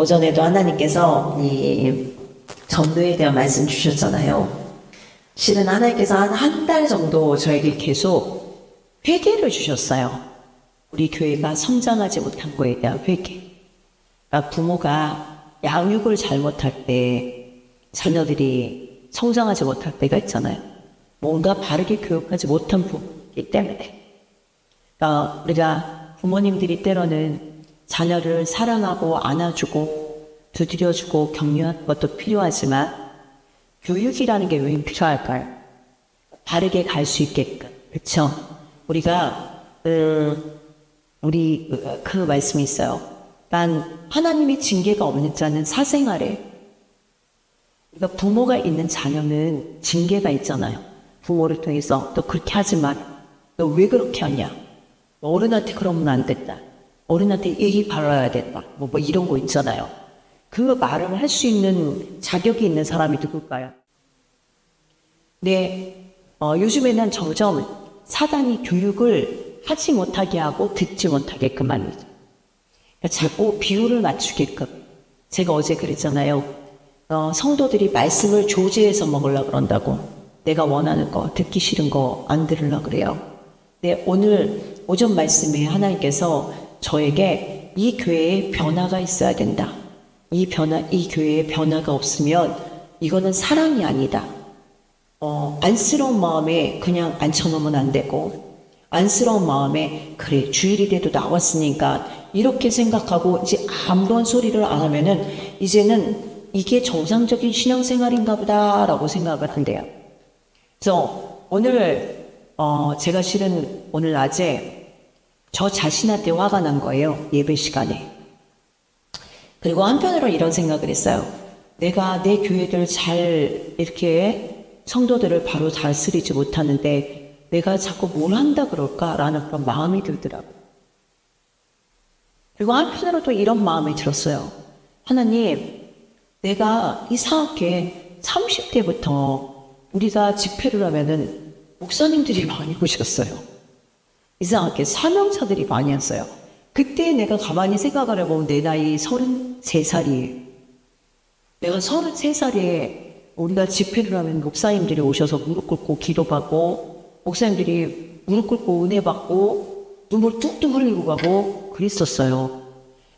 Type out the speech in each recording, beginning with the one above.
오전에도 하나님께서 이 전도에 대한 말씀 주셨잖아요. 실은 하나님께서 한 달 정도 저에게 계속 회개를 주셨어요. 우리 교회가 성장하지 못한 거에 대한 회개. 그러니까 부모가 양육을 잘못할 때 자녀들이 성장하지 못할 때가 있잖아요. 뭔가 바르게 교육하지 못한 부모이기 때문에. 그러니까 우리가 부모님들이 때로는 자녀를 사랑하고 안아주고 두드려주고 격려하는 것도 필요하지만 교육이라는 게 왜 필요할까요? 바르게 갈 수 있게끔. 그렇죠? 우리가 우리 그 말씀이 있어요. 난 하나님의 징계가 없는 자는 사생아래. 그러니까 부모가 있는 자녀는 징계가 있잖아요. 부모를 통해서 너 그렇게 하지 마. 너 왜 그렇게 하냐? 너 어른한테 그러면 안 된다. 어른한테 예의 바라야 된다. 뭐 이런 거 있잖아요. 그 말을 할 수 있는 자격이 있는 사람이 누굴까요? 네, 요즘에는 점점 사단이 교육을 하지 못하게 하고 듣지 못하게끔 합니다. 그러니까 자꾸 비율을 맞추게끔. 제가 어제 그랬잖아요. 성도들이 말씀을 조제해서 먹으려고 그런다고. 내가 원하는 거, 듣기 싫은 거 안 들으려고 그래요. 네, 오늘 오전 말씀에 하나님께서 저에게 이 교회에 변화가 있어야 된다. 이 교회에 변화가 없으면 이거는 사랑이 아니다. 안쓰러운 마음에 그냥 앉혀놓으면 안 되고, 안쓰러운 마음에 그래 주일이라도 나왔으니까 이렇게 생각하고 이제 아무런 소리를 안 하면은 이제는 이게 정상적인 신앙생활인가 보다라고 생각을 한대요. 그래서 오늘 제가 실은 오늘 낮에 저 자신한테 화가 난 거예요. 예배 시간에. 그리고 한편으로 이런 생각을 했어요. 내가 내 교회들 잘 이렇게 성도들을 바로 다스리지 못하는데 내가 자꾸 뭘 한다 그럴까라는 그런 마음이 들더라고요. 그리고 한편으로 또 이런 마음이 들었어요. 하나님, 내가 이상하게 30대부터 우리가 집회를 하면은 목사님들이 많이 오셨어요. 이상하게 사명자들이 많이 왔어요. 그때 내가 가만히 생각을 해보면 내 나이 33살이에요. 내가 33살에 우리가 집회를 하면 목사님들이 오셔서 무릎 꿇고 기도받고 목사님들이 무릎 꿇고 은혜 받고 눈물 뚝뚝 흘리고 가고 그랬었어요.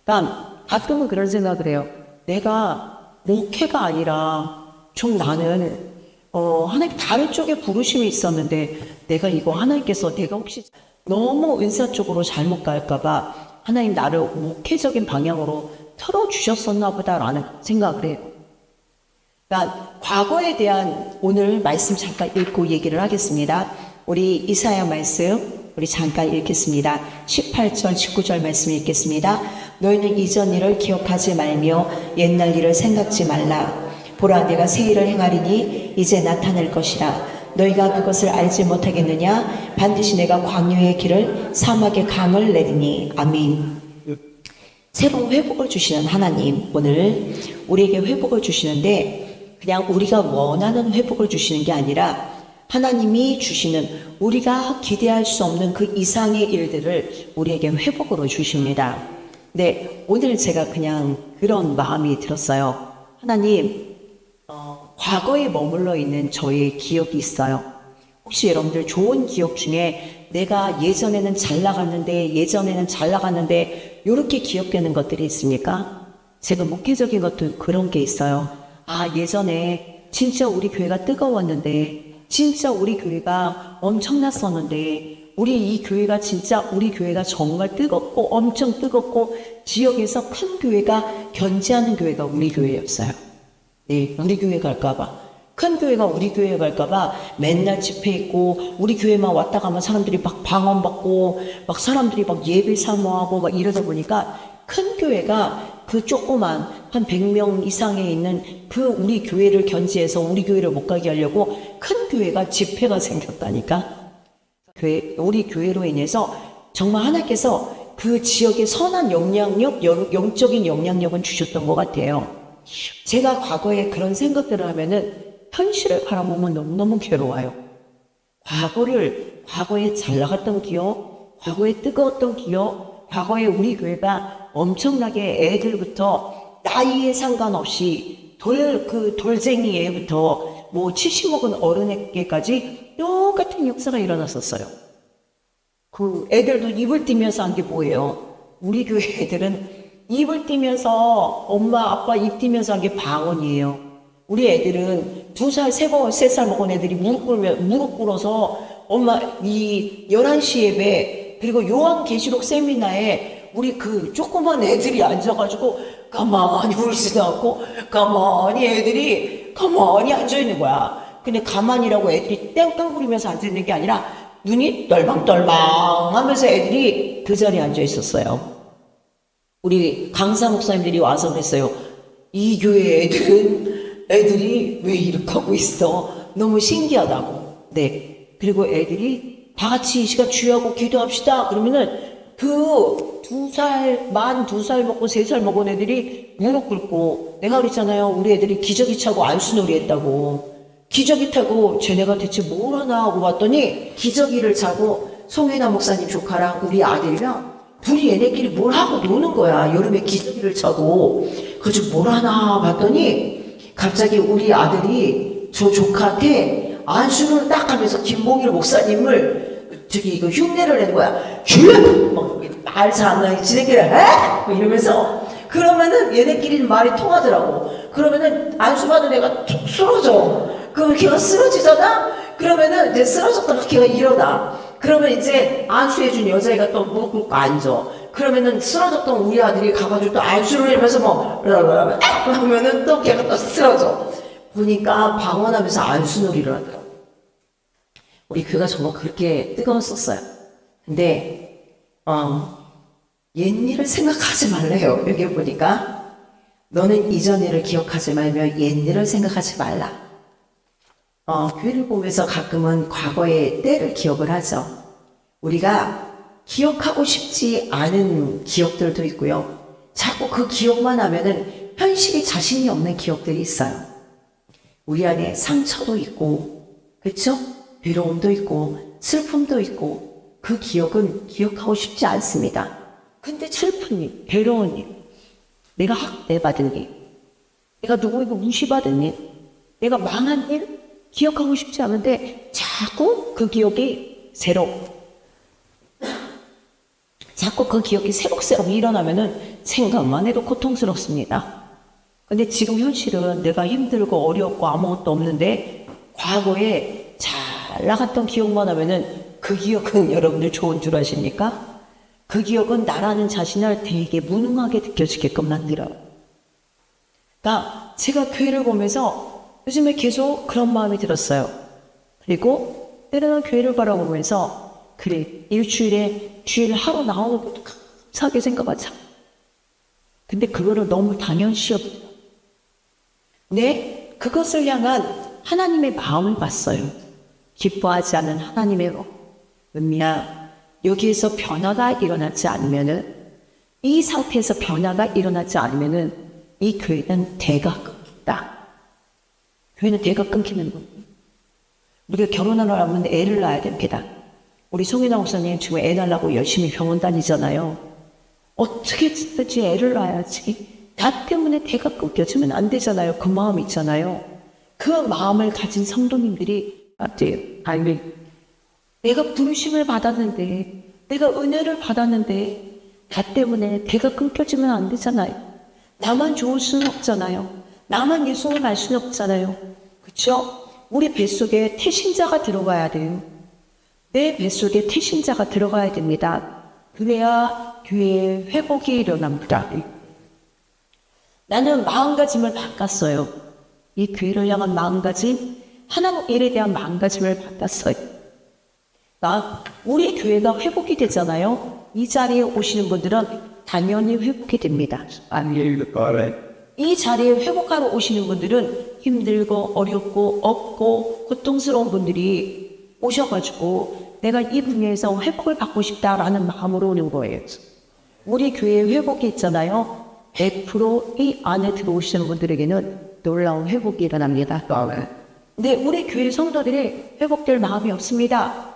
그러니까 가끔은 그런 생각을 해요. 내가 목회가 아니라 좀 나는 하나님 다른 쪽에 부르심이 있었는데 내가 이거 하나님께서 내가 혹시 너무 은사 쪽으로 잘못 갈까봐 하나님 나를 목회적인 방향으로 틀어주셨었나 보다라는 생각을 해요. 그러니까 과거에 대한 오늘 말씀 잠깐 읽고 얘기를 하겠습니다. 우리 이사야 말씀 우리 잠깐 읽겠습니다. 18절 19절 말씀 읽겠습니다. 너희는 이전 일을 기억하지 말며 옛날 일을 생각지 말라. 보라 내가 새 일을 행하리니 이제 나타날 것이라. 너희가 그것을 알지 못하겠느냐? 반드시 내가 광야의 길을 사막의 강을 내리니. 아멘. 새로운 회복을 주시는 하나님, 오늘 우리에게 회복을 주시는데 그냥 우리가 원하는 회복을 주시는 게 아니라 하나님이 주시는 우리가 기대할 수 없는 그 이상의 일들을 우리에게 회복으로 주십니다. 네, 오늘 제가 그냥 그런 마음이 들었어요. 하나님, 과거에 머물러 있는 저의 기억이 있어요. 혹시 여러분들 좋은 기억 중에 내가 예전에는 잘 나갔는데 이렇게 기억되는 것들이 있습니까? 제가 목회적인 것도 그런 게 있어요. 아, 예전에 진짜 우리 교회가 뜨거웠는데 진짜 우리 교회가 엄청났었는데 우리 교회가 정말 뜨겁고 엄청 뜨겁고 지역에서 큰 교회가 견지하는 교회가 우리 교회였어요. 네, 우리 교회 갈까봐. 큰 교회가 우리 교회 갈까봐 맨날 집회 있고 우리 교회만 왔다 가면 사람들이 막 방언받고 막 사람들이 막 예배 사모하고 막 이러다 보니까 큰 교회가 그 조그만 한 100명 이상에 있는 그 우리 교회를 견지해서 우리 교회를 못 가게 하려고 큰 교회가 집회가 생겼다니까. 우리 교회로 인해서 정말 하나님께서 그 지역에 선한 영향력, 영적인 영향력은 주셨던 것 같아요. 제가 과거에 그런 생각들을 하면은 현실을 바라보면 너무너무 괴로워요. 과거에 잘 나갔던 기억, 과거에 뜨거웠던 기억, 과거에 우리 교회가 엄청나게 애들부터 나이에 상관없이 돌쟁이 애부터 뭐 70 먹은 어른에게까지 똑같은 역사가 일어났었어요. 그 애들도 입을 띄면서 한 게 뭐예요? 우리 교회 애들은 입을 띄면서 엄마 아빠 입 띄면서 한 게 방언이에요. 우리 애들은 2살, 3살 먹은 애들이 무릎 꿇어서 엄마 이 11시 예배 그리고 요한계시록 세미나에 우리 그 조그만 애들이 앉아가지고 가만히 울지도 않고 가만히 애들이 가만히 앉아있는 거야. 근데 가만히라고 애들이 땡깡부리면서 앉아있는 게 아니라 눈이 떨방떨방 하면서 애들이 그 자리에 앉아있었어요. 우리 강사 목사님들이 와서 그랬어요. 이 교회 애들이 왜 이렇게 하고 있어? 너무 신기하다고. 네. 그리고 애들이 다 같이 이 시간 주여하고 기도합시다. 그러면은 그 2살, 만 2살 먹고 3살 먹은 애들이 무릎 꿇고 내가 그랬잖아요. 우리 애들이 기저귀 차고 안수놀이 했다고. 기저귀 타고 쟤네가 대체 뭘 하나 하고 봤더니 기저귀를 차고 송혜나 목사님 조카랑 우리 아들이랑 둘이 얘네끼리 뭘 하고 노는 거야. 여름에 기저귀를 차고. 그래서 뭘 하나 봤더니 갑자기 우리 아들이 저 조카한테 안수를 딱 하면서 김봉일 목사님을 저기 이거 흉내를 낸 거야. 큐! 막 말잘 안 나게 지네끼리 에? 이러면서 그러면은 얘네끼리는 말이 통하더라고. 그러면은 안수받은 애가 툭 쓰러져. 그러면 걔가 쓰러지잖아? 그러면은 이제 쓰러졌다가 걔가 일어나. 그러면 이제 안수해준 여자애가 또 무릎 꿇고 앉아. 그러면은 쓰러졌던 우리 아들이 가가지고 또 안수를 하면서 뭐, 하면은 또 걔가 또 쓰러져. 보니까 방언하면서 안수놀이를 하더라고. 우리 교회가 정말 그렇게 뜨거웠었어요. 근데, 옛일을 생각하지 말래요. 여기 보니까. 너는 이전 일을 기억하지 말며 옛일을 생각하지 말라. 교회를 보면서 가끔은 과거의 때를 기억을 하죠. 우리가 기억하고 싶지 않은 기억들도 있고요. 자꾸 그 기억만 하면은 현실에 자신이 없는 기억들이 있어요. 우리 안에 상처도 있고, 그렇죠? 괴로움도 있고, 슬픔도 있고, 그 기억은 기억하고 싶지 않습니다. 근데 슬픈 일, 괴로운 일, 내가 학대받은 일, 내가 누구에게 무시받은 일, 내가 망한 일, 기억하고 싶지 않은데 자꾸 그 기억이 자꾸 그 기억이 새록새록 일어나면은 생각만 해도 고통스럽습니다. 근데 지금 현실은 내가 힘들고 어렵고 아무것도 없는데 과거에 잘 나갔던 기억만 하면은 그 기억은 여러분들 좋은 줄 아십니까? 그 기억은 나라는 자신을 되게 무능하게 느껴지게끔 만들어요. 그러니까 제가 교회를 보면서 요즘에 계속 그런 마음이 들었어요. 그리고 때로는 교회를 바라보면서 그래 일주일에 주일 하루 나오는 것도 감사하게 생각하자. 근데 그거를 너무 당연시 여겨. 네, 그것을 향한 하나님의 마음을 봤어요. 기뻐하지 않는 하나님의 마음. 은미야, 여기에서 변화가 일어나지 않으면은 이 상태에서 변화가 일어나지 않으면은 이 교회는 대가 끊긴다. 교회는 대가 끊기는 거예요. 우리가 결혼하려면 애를 낳아야 됩니다. 우리 송혜나 목사님 지금 애 낳으려고 열심히 병원 다니잖아요. 어떻게든지 애를 낳아야지. 나 때문에 대가 끊겨지면 안 되잖아요. 그 마음 있잖아요. 그 마음을 가진 성도님들이 아니 내가 부르심을 받았는데 내가 은혜를 받았는데 나 때문에 대가 끊겨지면 안 되잖아요. 나만 좋을 수는 없잖아요. 나만 예수를 알 수는 없잖아요. 그렇죠? 우리 뱃속에 태신자가 들어가야 돼요. 내 뱃속에 태신자가 들어가야 됩니다. 그래야 교회에 회복이 일어납니다. 나는 마음가짐을 바꿨어요. 이 교회를 향한 마음가짐, 하나님 일에 대한 마음가짐을 바꿨어요. 우리 교회가 회복이 되잖아요. 이 자리에 오시는 분들은 당연히 회복이 됩니다. 이 자리에 회복하러 오시는 분들은 힘들고 어렵고 없고 고통스러운 분들이 오셔가지고 내가 이 분야에서 회복을 받고 싶다라는 마음으로 오는 거예요. 우리 교회에 회복이 있잖아요. 100%이 안에 들어오시는 분들에게는 놀라운 회복이 일어납니다. 근데 우리 교회 성도들이 회복될 마음이 없습니다.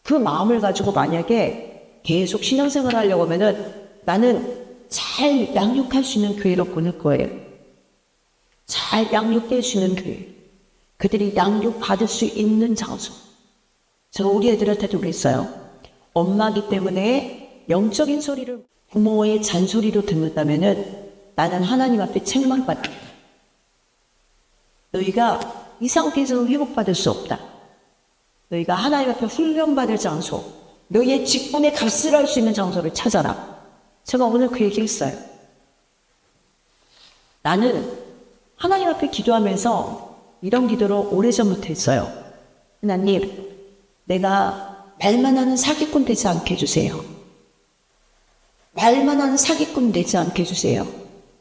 그 마음을 가지고 만약에 계속 신앙생활을 하려고 하면은 나는 잘 양육할 수 있는 교회로 보낼 거예요. 잘 양육될 수 있는 교회. 그들이 양육받을 수 있는 장소. 제가 우리 애들한테도 그랬어요. 엄마기 때문에 영적인 소리를 부모의 잔소리로 듣는다면은 나는 하나님 앞에 책망받다. 너희가 이 상태에서는 회복받을 수 없다. 너희가 하나님 앞에 훈련받을 장소, 너희의 직분에 값을 할 수 있는 장소를 찾아라. 제가 오늘 그 얘기 했어요. 나는 하나님 앞에 기도하면서 이런 기도를 오래전부터 했어요. 하나님, 내가 말만 하는 사기꾼 되지 않게 해주세요. 말만 하는 사기꾼 되지 않게 해주세요.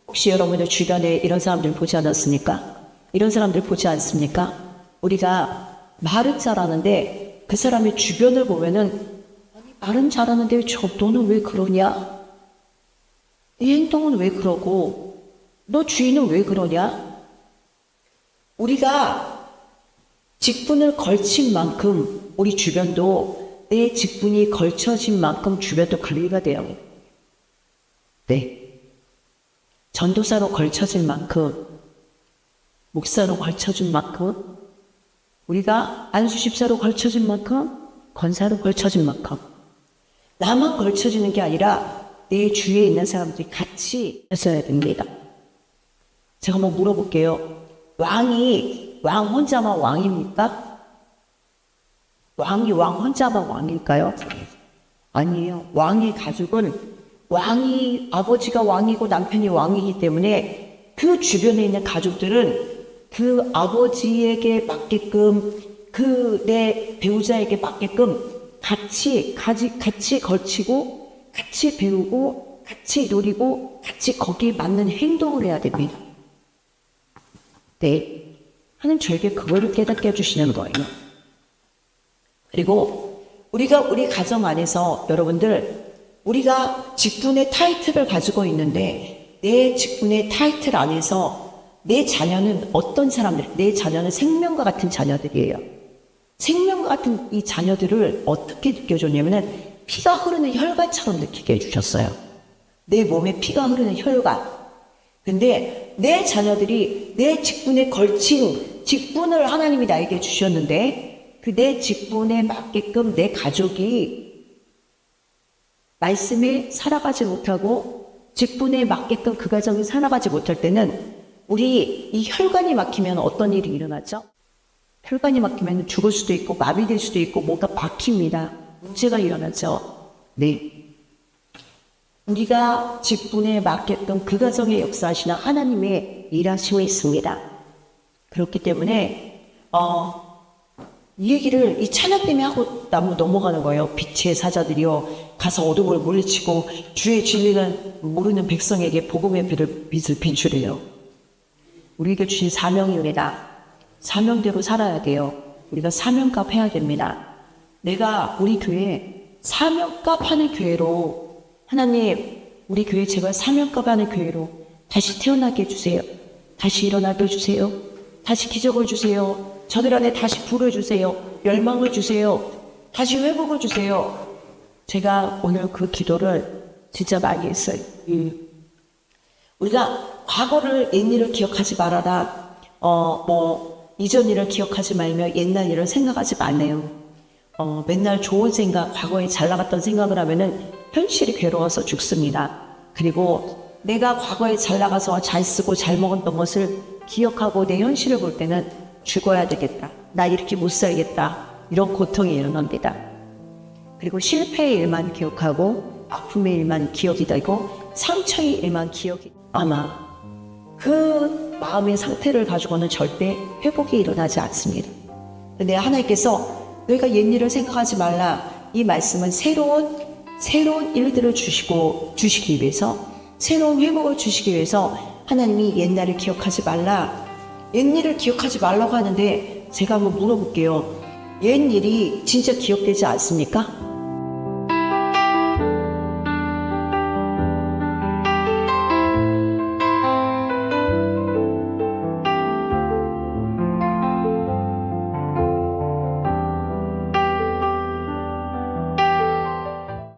혹시 여러분들 주변에 이런 사람들 보지 않았습니까? 이런 사람들 보지 않습니까? 우리가 말은 잘하는데 그 사람의 주변을 보면은 말은 잘하는데 너는 왜 그러냐? 이 행동은 왜 그러고 너 주인은 왜 그러냐? 우리가 직분을 걸친 만큼 우리 주변도 내 직분이 걸쳐진 만큼 주변도 관리가 돼요. 네. 전도사로 걸쳐질 만큼, 목사로 걸쳐진 만큼, 우리가 안수집사로 걸쳐진 만큼, 권사로 걸쳐진 만큼, 나만 걸쳐지는 게 아니라 내 주위에 있는 사람들이 같이 했어야 됩니다. 제가 한번 물어볼게요. 왕 혼자만 왕입니까? 왕이 왕 혼자만 왕일까요? 아니에요. 왕의 가족은 왕이, 아버지가 왕이고 남편이 왕이기 때문에 그 주변에 있는 가족들은 그 아버지에게 맞게끔, 그 내 배우자에게 맞게끔 같이 걸치고, 같이 배우고, 같이 누리고, 같이 거기에 맞는 행동을 해야 됩니다. 네. 하나님 저에게 그거를 깨닫게 해주시는 거예요. 그리고 우리가 우리 가정 안에서 여러분들, 우리가 직분의 타이틀을 가지고 있는데 내 직분의 타이틀 안에서 내 자녀는 어떤 사람들, 내 자녀는 생명과 같은 자녀들이에요. 생명과 같은 이 자녀들을 어떻게 느껴줬냐면은 피가 흐르는 혈관처럼 느끼게 해주셨어요. 내 몸에 피가 흐르는 혈관. 근데 내 자녀들이 내 직분에 걸친 직분을 하나님이 나에게 주셨는데 그 내 직분에 맞게끔 내 가족이 말씀에 살아가지 못하고 직분에 맞게끔 그 가정이 살아가지 못할 때는 우리 이 혈관이 막히면 어떤 일이 일어나죠? 혈관이 막히면 죽을 수도 있고 마비될 수도 있고 뭔가 막힙니다. 문제가 일어나죠. 네. 우리가 직분에 맞게끔 그 가정에 역사하시는 하나님의 일하심이 있습니다. 그렇기 때문에 이 얘기를 이 찬양 때문에 하고 넘어가는 거예요. 빛의 사자들이여 가서 어둠을 물리치고 주의 진리는 모르는 백성에게 복음의 빛을 비추래요. 우리에게 주신 사명입니다. 사명대로 살아야 돼요. 우리가 사명값 해야 됩니다. 내가 우리 교회 사명값 하는 교회로 하나님 우리 교회 제발 사명값 하는 교회로 다시 태어나게 해주세요. 다시 일어나게 해주세요. 다시 기적을 주세요. 저들 안에 다시 불을 주세요. 열망을 주세요. 다시 회복을 주세요. 제가 오늘 그 기도를 진짜 많이 했어요. 우리가 과거를 옛일을 기억하지 말아라. 이전 일을 기억하지 말며 옛날 일을 생각하지 말래요. 맨날 좋은 생각, 과거에 잘 나갔던 생각을 하면은 현실이 괴로워서 죽습니다. 그리고 내가 과거에 잘 나가서 잘 쓰고 잘 먹었던 것을 기억하고 내 현실을 볼 때는 죽어야 되겠다. 나 이렇게 못 살겠다. 이런 고통이 일어납니다. 그리고 실패의 일만 기억하고 아픔의 일만 기억이 되고 상처의 일만 기억이 아마 그 마음의 상태를 가지고는 절대 회복이 일어나지 않습니다. 근데 하나님께서 너희가 옛일을 생각하지 말라. 이 말씀은 새로운 일들을 주시기 위해서 새로운 회복을 주시기 위해서 하나님이 옛날을 기억하지 말라. 옛일을 기억하지 말라고 하는데 제가 한번 물어볼게요. 옛일이 진짜 기억되지 않습니까?